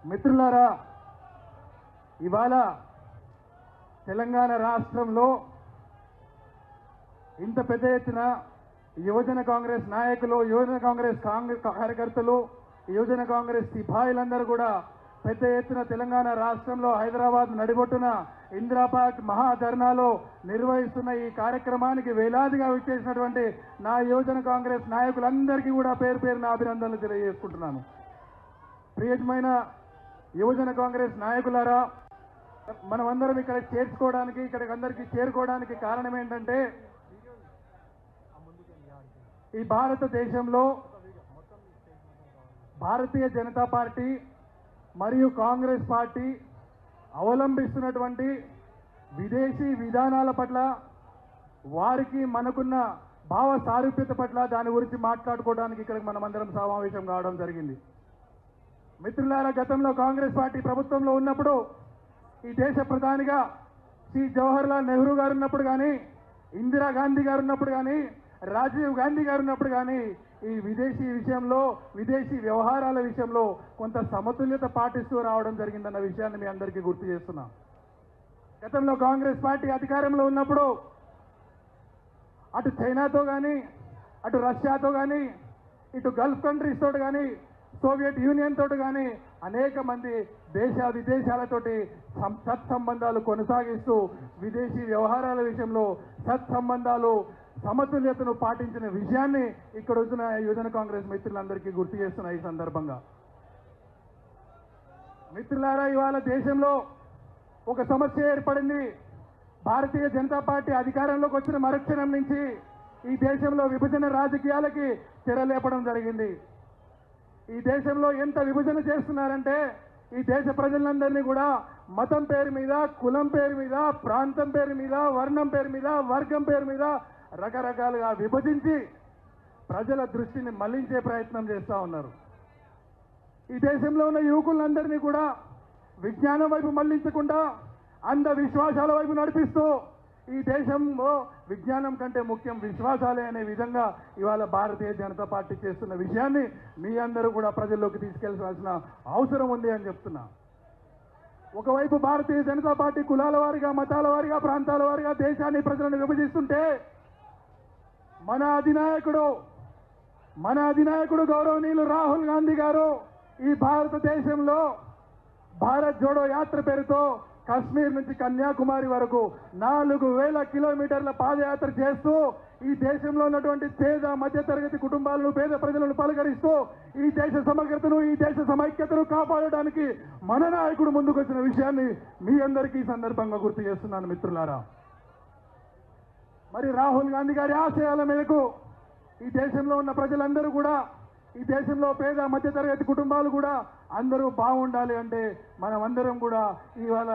మిత్రులారా, ఇవాళ తెలంగాణ రాష్ట్రంలో ఇంత పెద్ద ఎత్తున యువజన కాంగ్రెస్ నాయకులు, యువజన కాంగ్రెస్ కార్యకర్తలు, యువజన కాంగ్రెస్ సిపాయిలందరూ కూడా పెద్ద ఎత్తున తెలంగాణ రాష్ట్రంలో హైదరాబాద్ నడిబొట్టున ఇందిరాపార్క్ మహాధర్నాలో నిర్వహిస్తున్న ఈ కార్యక్రమానికి వేలాదిగా విచ్చేసినటువంటి నా యువజన కాంగ్రెస్ నాయకులందరికీ కూడా పేరు పేరున అభినందనలు తెలియజేసుకుంటున్నాను. ప్రియమైన యువజన కాంగ్రెస్ నాయకులారా, మనమందరం ఇక్కడికి అందరికీ చేరుకోవడానికి కారణం ఏంటంటే, ఈ భారతదేశంలో భారతీయ జనతా పార్టీ మరియు కాంగ్రెస్ పార్టీ అవలంబిస్తున్నటువంటి విదేశీ విధానాల పట్ల, వారికి మనకున్న భావ సారూప్యత పట్ల దాని గురించి మాట్లాడుకోవడానికి ఇక్కడ మనమందరం సమావేశం కావడం జరిగింది. మిత్రులారా, గతంలో కాంగ్రెస్ పార్టీ ప్రభుత్వంలో ఉన్నప్పుడు, ఈ దేశ ప్రధానిగా శ్రీ జవహర్లాల్ నెహ్రూ గారు ఉన్నప్పుడు కానీ, ఇందిరాగాంధీ గారు ఉన్నప్పుడు కానీ, రాజీవ్ గాంధీ గారు ఉన్నప్పుడు కానీ, ఈ విదేశీ వ్యవహారాల విషయంలో కొంత సమతుల్యత పాటిస్తూ రావడం జరిగిందన్న విషయాన్ని మీ అందరికీ గుర్తు చేస్తున్నా. గతంలో కాంగ్రెస్ పార్టీ అధికారంలో ఉన్నప్పుడు అటు చైనాతో కానీ, అటు రష్యాతో కానీ, ఇటు గల్ఫ్ కంట్రీస్ తోటి కానీ, సోవియట్ యూనియన్ తోటి కానీ అనేక మంది విదేశాలతోటి సత్సంబంధాలు కొనసాగిస్తూ విదేశీ వ్యవహారాల విషయంలో సత్సంబంధాలు, సమతుల్యతను పాటించిన విషయాన్ని ఇక్కడ వచ్చిన యువజన కాంగ్రెస్ మిత్రులందరికీ గుర్తు చేస్తున్న ఈ సందర్భంగా. మిత్రులారా, ఇవాళ దేశంలో ఒక సమస్య ఏర్పడింది. భారతీయ జనతా పార్టీ అధికారంలోకి వచ్చిన మరుక్షణం నుంచి ఈ దేశంలో విభజన రాజకీయాలకి తెరలేపడం జరిగింది. ఈ దేశంలో ఎంత విభజన చేస్తున్నారంటే, ఈ దేశ ప్రజలందరినీ కూడా మతం పేరు మీద, కులం పేరు మీద, ప్రాంతం పేరు మీద, వర్ణం పేరు మీద, వర్గం పేరు మీద రకరకాలుగా విభజించి ప్రజల దృష్టిని మళ్లించే ప్రయత్నం చేస్తూ ఉన్నారు. ఈ దేశంలో ఉన్న యువకులందరినీ కూడా విజ్ఞానం వైపు మళ్లించకుండా అంధ విశ్వాసాల వైపు నడిపిస్తూ, ఈ దేశంలో విజ్ఞానం కంటే ముఖ్యం విశ్వాసాలే అనే విధంగా ఇవాళ భారతీయ జనతా పార్టీ చేస్తున్న విషయాన్ని మీ అందరూ కూడా ప్రజల్లోకి తీసుకెళ్లాల్సిన అవసరం ఉంది అని చెప్తున్నా. ఒకవైపు భారతీయ జనతా పార్టీ కులాల వారిగా, మతాల వారిగా, ప్రాంతాల వారిగా దేశాన్ని, ప్రజలను విభజిస్తుంటే, మన అధినాయకుడు గౌరవనీయులు రాహుల్ గాంధీ గారు ఈ భారతదేశంలో భారత్ జోడో యాత్ర పేరుతో కాశ్మీర్ నుంచి కన్యాకుమారి వరకు 4000 కిలోమీటర్ల పాదయాత్ర చేస్తూ ఈ దేశంలో ఉన్నటువంటి పేద మధ్యతరగతి కుటుంబాలను, పేద ప్రజలను పలకరిస్తూ ఈ దేశ సమగ్రతను, ఈ దేశ సమైక్యతను కాపాడడానికి మన నాయకుడు ముందుకొచ్చిన విషయాన్ని మీ అందరికీ ఈ సందర్భంగా గుర్తు చేస్తున్నాను. మిత్రులారా, మరి రాహుల్ గాంధీ గారి ఆశయాల మేరకు ఈ దేశంలో ఉన్న ప్రజలందరూ కూడా, ఈ దేశంలో పేద మధ్యతరగతి కుటుంబాలు కూడా అందరూ బాగుండాలి అంటే మనమందరం కూడా ఇవాళ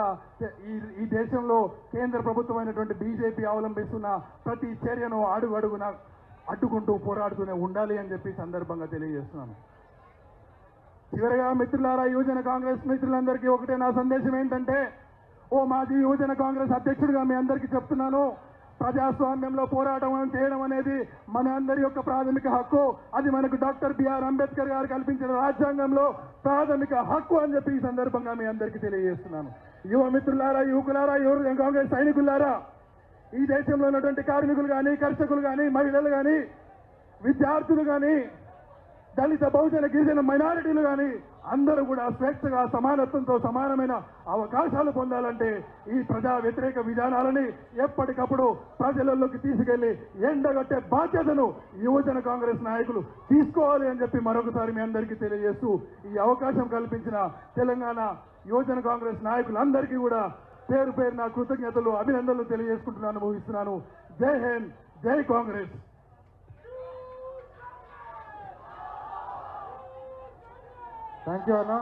ఈ దేశంలో కేంద్ర ప్రభుత్వమైనటువంటి బీజేపీ అవలంబిస్తున్న ప్రతి చర్యను అడుగడుగున అడ్డుకుంటూ పోరాడుతూనే ఉండాలి అని చెప్పి సందర్భంగా తెలియజేస్తున్నాను. చివరిగా మిత్రులారా, యువజన కాంగ్రెస్ మిత్రులందరికీ ఒకటే నా సందేశం ఏంటంటే, మాజీ యువజన కాంగ్రెస్ అధ్యక్షుడిగా మీ అందరికీ చెప్తున్నాను, ప్రజాస్వామ్యంలో పోరాటం చేయడం అనేది మన అందరి యొక్క ప్రాథమిక హక్కు. అది మనకు డాక్టర్ బిఆర్ అంబేద్కర్ గారు కల్పించిన రాజ్యాంగంలో ప్రాథమిక హక్కు అని చెప్పి ఈ సందర్భంగా మీ అందరికీ తెలియజేస్తున్నాను. యువ మిత్రులారా, యువకులారా, యువ కాంగ్రెస్ సైనికులారా, ఈ దేశంలో ఉన్నటువంటి కార్మికులు కానీ, కర్షకులు కానీ, మహిళలు కానీ, విద్యార్థులు కానీ, దళిత, బహుజన, గిరిజన మైనారిటీలు కానీ అందరూ కూడా స్వేచ్ఛగా, సమానత్వంతో సమానమైన అవకాశాలు పొందాలంటే ఈ ప్రజా వ్యతిరేక విధానాలని ఎప్పటికప్పుడు ప్రజలలోకి తీసుకెళ్లి ఎండగట్టే బాధ్యతను యువజన కాంగ్రెస్ నాయకులు తీసుకోవాలి అని చెప్పి మరొకసారి మీ అందరికీ తెలియజేస్తూ, ఈ అవకాశం కల్పించిన తెలంగాణ యువజన కాంగ్రెస్ నాయకులందరికీ కూడా పేరు పేరున కృతజ్ఞతలు, అభినందనలు తెలియజేసుకుంటున్నాను, ముగిస్తున్నాను. జై హింద్, జై కాంగ్రెస్. థ్యాంక్ యూ అన్న.